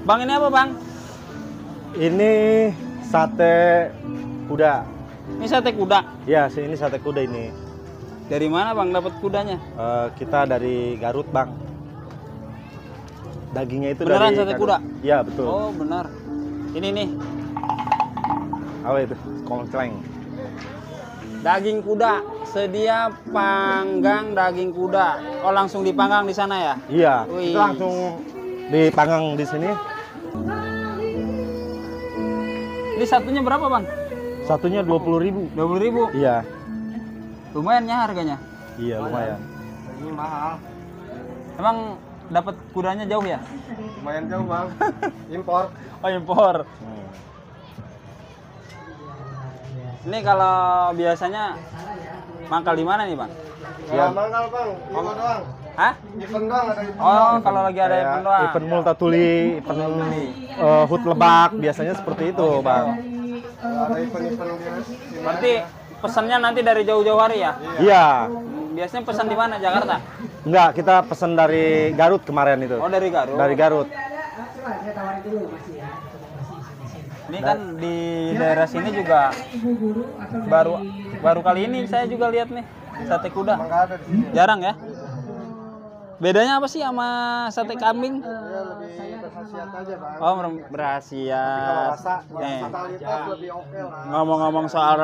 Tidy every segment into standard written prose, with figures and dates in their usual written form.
Bang, ini apa, Bang? Ini sate kuda. Ini sate kuda. Ya, ini sate kuda ini. Dari mana, Bang, dapat kudanya? Kita dari Garut, Bang. Dagingnya itu Beneran dari sate Garut. kuda? Iya, betul. Oh, benar. Ini nih, Apa itu? Kongcleng. daging kuda. Sedia panggang daging kuda. Oh, langsung dipanggang di sana ya? Iya, Wih. itu langsung dipanggang di sini. Ini satunya berapa, Bang? Satunya 20.000. 20.000. Iya. Lumayan ya harganya. Iya, lumayan. Ini mahal. Emang dapat kudanya jauh ya? Lumayan jauh, Bang. Impor. Oh, impor. Ini kalau biasanya mangkal di mana nih, Bang? Ya, mangkal, Bang. Info doang. Hah? Event doang, ada event Oh, doang. kalau lagi ada event doang. Event Multatuli, event Hut Lebak, biasanya seperti itu, Bang. Ada event-event di sini. Berarti pesannya nanti dari jauh-jauh hari ya? Iya. Biasanya pesan di mana? Jakarta? Enggak, kita pesan dari Garut kemarin itu. Oh, dari Garut. Dari Garut. Ini kan di daerah sini juga baru kali ini saya juga lihat nih sate kuda. Emang nggak ada di sini. Jarang ya? Bedanya apa sih sama sate kambing? Ya, lebih berkhasiat aja, Bang. Oh, Kalau berkhasiat. rasa, Nih, totalitas lebih oke lah. ngomong-ngomong soal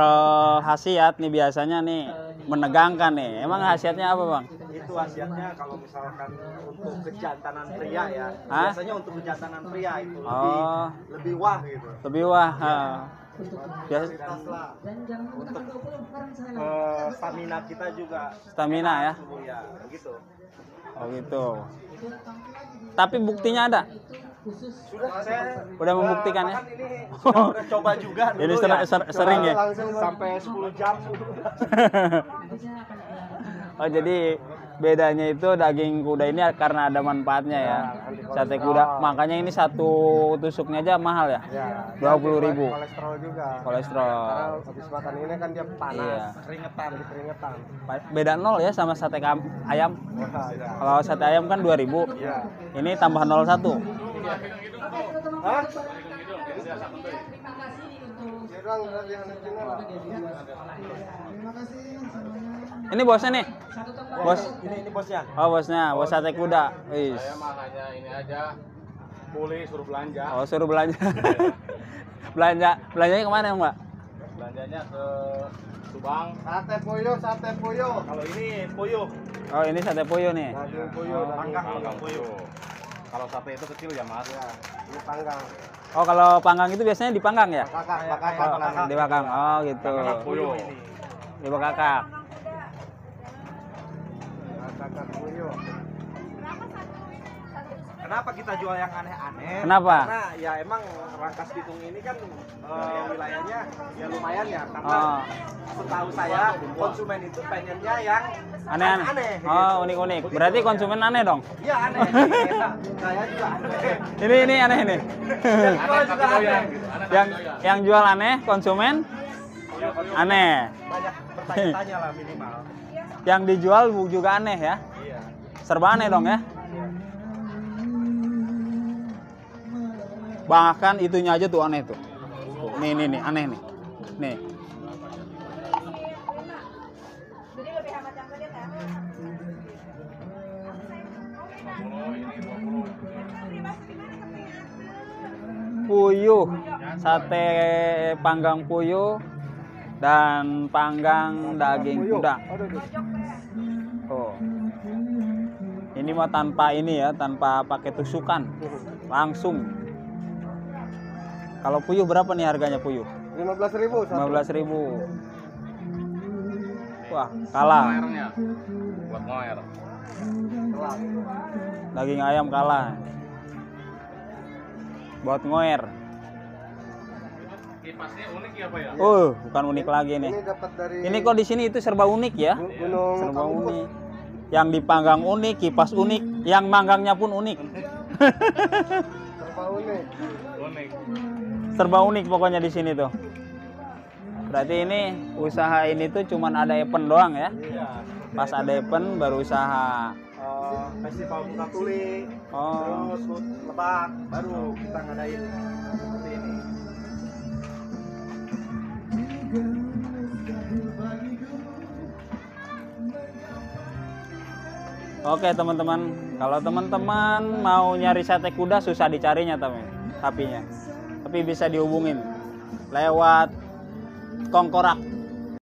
khasiat nih, biasanya nih menegangkan nih. Emang khasiatnya apa, Bang? Itu khasiatnya kalau misalkan untuk kejantanan pria ya. Hah? Biasanya untuk kejantanan pria itu Oh, lebih wah gitu. lebih wah. Biasa Kualitas lah. Untuk stamina kita juga stamina ya. ya gitu. Oh gitu. Tapi buktinya ada. Sudah saya Udah membuktikan ya. bahkan ini sudah pernah coba juga dulu Ini ya. sering ya. Langsung Sampai 10 jam. Oh, jadi bedanya itu daging kuda ini karena ada manfaatnya ya. Sate kuda, makanya ini satu tusuknya aja mahal ya. Ya, 20.000. kolesterol juga. Kolesterol. Karena habis makan ini kan dia panas, Iya. keringetan, keringetan. Beda nol ya sama sate ayam. Wah, ya. Kalau sate ayam kan 2.000. Iya. Ini tambah 01. Hah? Ya, Bang, dari anak channel. Ini bosnya nih. Bos. Ini bosnya. Oh, bosnya, bos sate kuda. Wis. Saya mah hanya ini aja, boleh suruh belanja. Oh, suruh belanja. Belanjanya kemana, Mbak? Belanjanya ke Subang. Sate poyo, sate poyo. Kalau ini puyuh, Oh, ini sate poyo nih. Daging poyo, panggang Panggang puyuh. puyuh. Kalau sate itu kecil ya mas. Ya, ini panggang. Oh, kalau panggang itu biasanya dipanggang ya? Bakak. Dibakang. Oh, gitu. Panggang puyuh. Dibakak. Bakak poyo. Kenapa kita jual yang aneh-aneh? Kenapa? Karena ya emang Rangkas Bitung ini kan wilayahnya ya lumayan ya. Karena Oh, setahu saya konsumen itu pengennya yang aneh-aneh. aneh. Oh, unik-unik. Berarti konsumen aneh dong. Iya aneh. Saya juga aneh. Ini aneh nih. Jual juga aneh. yang jual aneh, konsumen aneh. Banyak bertanya-tanya lah minimal. Yang dijual juga aneh ya. Iya. Serba aneh dong ya. Bahkan itunya aja tuh aneh tuh. Tuh, nih aneh nih. Nih. Puyuh, sate panggang puyuh dan panggang daging kuda. Oh. Ini mah tanpa ini ya, tanpa pakai tusukan. Langsung. Kalau puyuh berapa nih harganya puyuh? 15.000. 15.000. Wah, kalah. Ngoernya, buat ngoer. Daging ayam kalah. Buat ngoer. Kipasnya unik ya pak ya? Bukan unik lagi nih. Ini dapat dari Ini kok di sini itu serba unik ya? Gunung Serba Kampus. unik. Yang dipanggang unik, kipas unik, yang manggangnya pun unik. Serba unik. Unik. Serba unik pokoknya di sini tuh. Berarti ini usaha ini tuh cuman ada event doang ya? Pas ada event baru usaha. Di festival buka tuli, Oh. terus HUT Lebak, baru kita ngadain seperti ini. Oke teman-teman, kalau teman-teman mau nyari sate kuda susah dicarinya tapinya. Tapi bisa dihubungin lewat Kongkorak